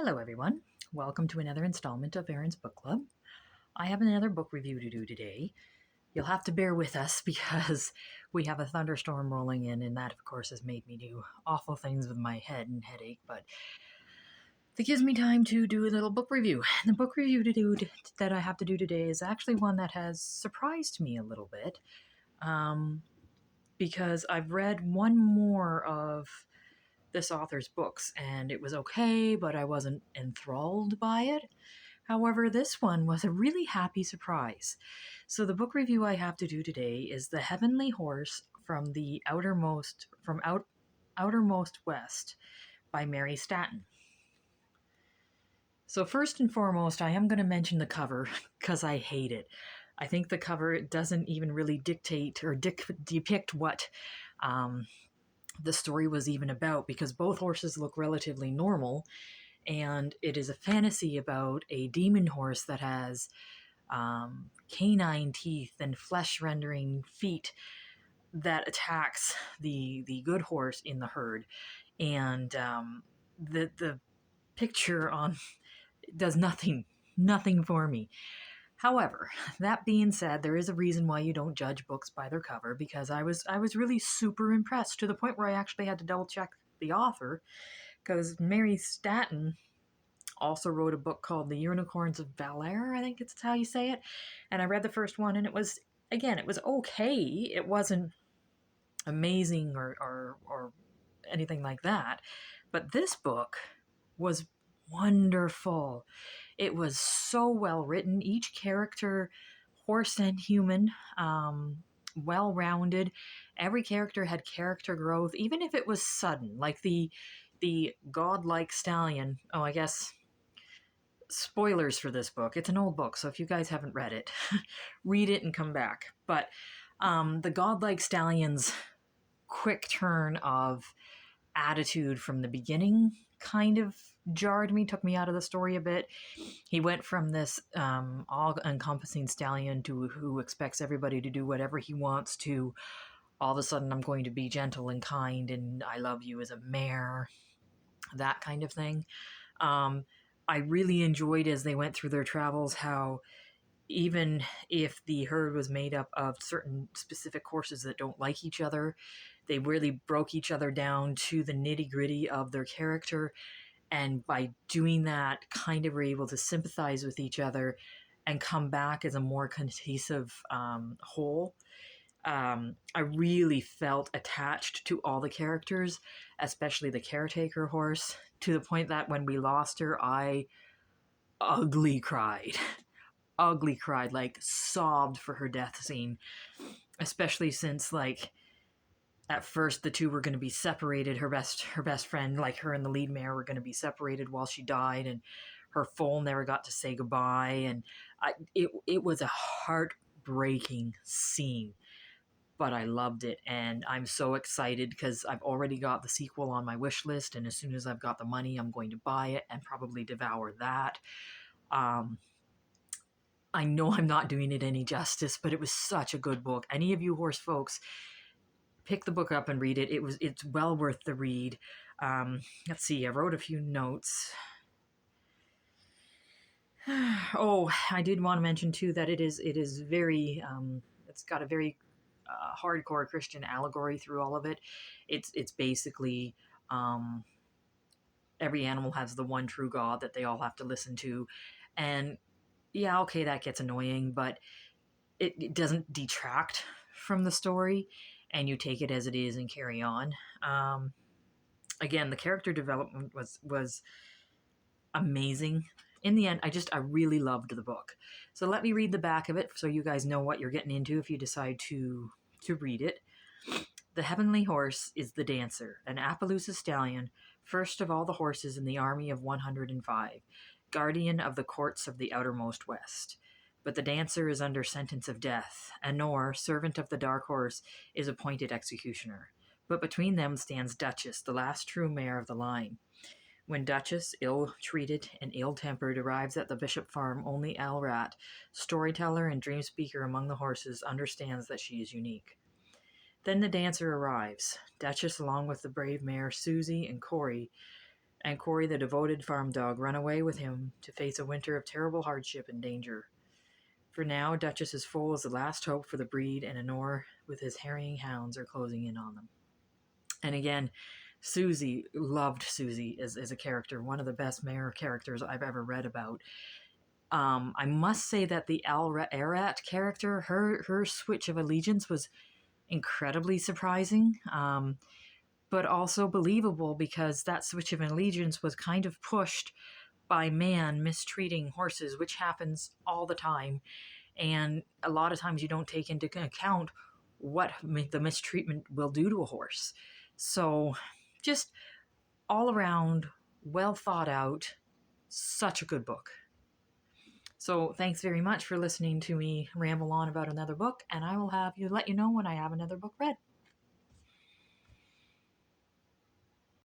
Hello, everyone. Welcome to another installment of Aaron's Book Club. I have another book review to do today. You'll have to bear with us because we have a thunderstorm rolling in, and that, of course, has made me do awful things with my head and headache, but it gives me time to do a little book review. The book review that I have to do today is actually one that has surprised me a little bit because I've read one more of this author's books, and it was okay, but I wasn't enthralled by it. However, this one was a really happy surprise. So the book review I have to do today is The Heavenly Horse from the Outermost West by Mary Stanton. So first and foremost, I am going to mention the cover because I hate it. I think the cover doesn't even really dictate or depict what the story was even about, because both horses look relatively normal, and it is a fantasy about a demon horse that has canine teeth and flesh-rendering feet that attacks the good horse in the herd. And the picture on does nothing for me. However, that being said, there is a reason why you don't judge books by their cover, because I was really super impressed to the point where I actually had to double check the author, because Mary Stanton also wrote a book called The Unicorns of Valor, I think it's how you say it. And I read the first one, and it was okay. It wasn't amazing or anything like that. But this book was wonderful. It was so well written. Each character, horse and human, well rounded. Every character had character growth, even if it was sudden. Like the godlike stallion. Oh, I guess spoilers for this book. It's an old book, so if you guys haven't read it, read it and come back. But the godlike stallion's quick turn of attitude from the beginning kind of jarred me, took me out of the story a bit. He went from this all-encompassing stallion to who expects everybody to do whatever he wants to all of a sudden I'm going to be gentle and kind and I love you as a mare, that kind of thing. I really enjoyed as they went through their travels how even if the herd was made up of certain specific horses that don't like each other, they really broke each other down to the nitty-gritty of their character, and by doing that kind of were able to sympathize with each other and come back as a more cohesive whole. I really felt attached to all the characters, especially the caretaker horse, to the point that when we lost her, I ugly cried. Ugly cried, like sobbed for her death scene, especially since, like, at first the two were going to be separated. Her best friend, like her and the lead mare, were going to be separated while she died, and her foal never got to say goodbye. And it was a heartbreaking scene, but I loved it, and I'm so excited because I've already got the sequel on my wish list, and as soon as I've got the money, I'm going to buy it and probably devour that. I know I'm not doing it any justice, but it was such a good book. Any of you horse folks, pick the book up and read it. It's well worth the read. Let's see, I wrote a few notes. Oh, I did want to mention too that it is very it's got a very hardcore Christian allegory through all of it. It's basically every animal has the one true God that they all have to listen to, and yeah, okay, that gets annoying, but it doesn't detract from the story, and you take it as it is and carry on. Again, the character development was amazing. In the end, I really loved the book. So let me read the back of it so you guys know what you're getting into if you decide to read it. The Heavenly Horse is the dancer, an Appaloosa stallion, first of all the horses in the army of 105, guardian of the courts of the outermost west. But the dancer is under sentence of death, and Nor, servant of the dark horse, is appointed executioner. But between them stands Duchess, the last true mare of the line. When Duchess, ill-treated and ill-tempered, arrives at the Bishop farm, only Al Rat, storyteller and dream speaker among the horses, understands that she is unique. Then the dancer arrives. Duchess, along with the brave mare Susie and Corey, and Corey, the devoted farm dog, run away with him to face a winter of terrible hardship and danger. For now, Duchess is full as the last hope for the breed, and Honor, with his harrying hounds, are closing in on them. And again, Susie, loved Susie as a character, one of the best mare characters I've ever read about. I must say that the Arat character, her switch of allegiance was incredibly surprising, but also believable, because that switch of allegiance was kind of pushed by man mistreating horses, which happens all the time. And a lot of times you don't take into account what the mistreatment will do to a horse. So just all around, well thought out, such a good book. So thanks very much for listening to me ramble on about another book, and I will let you know when I have another book read.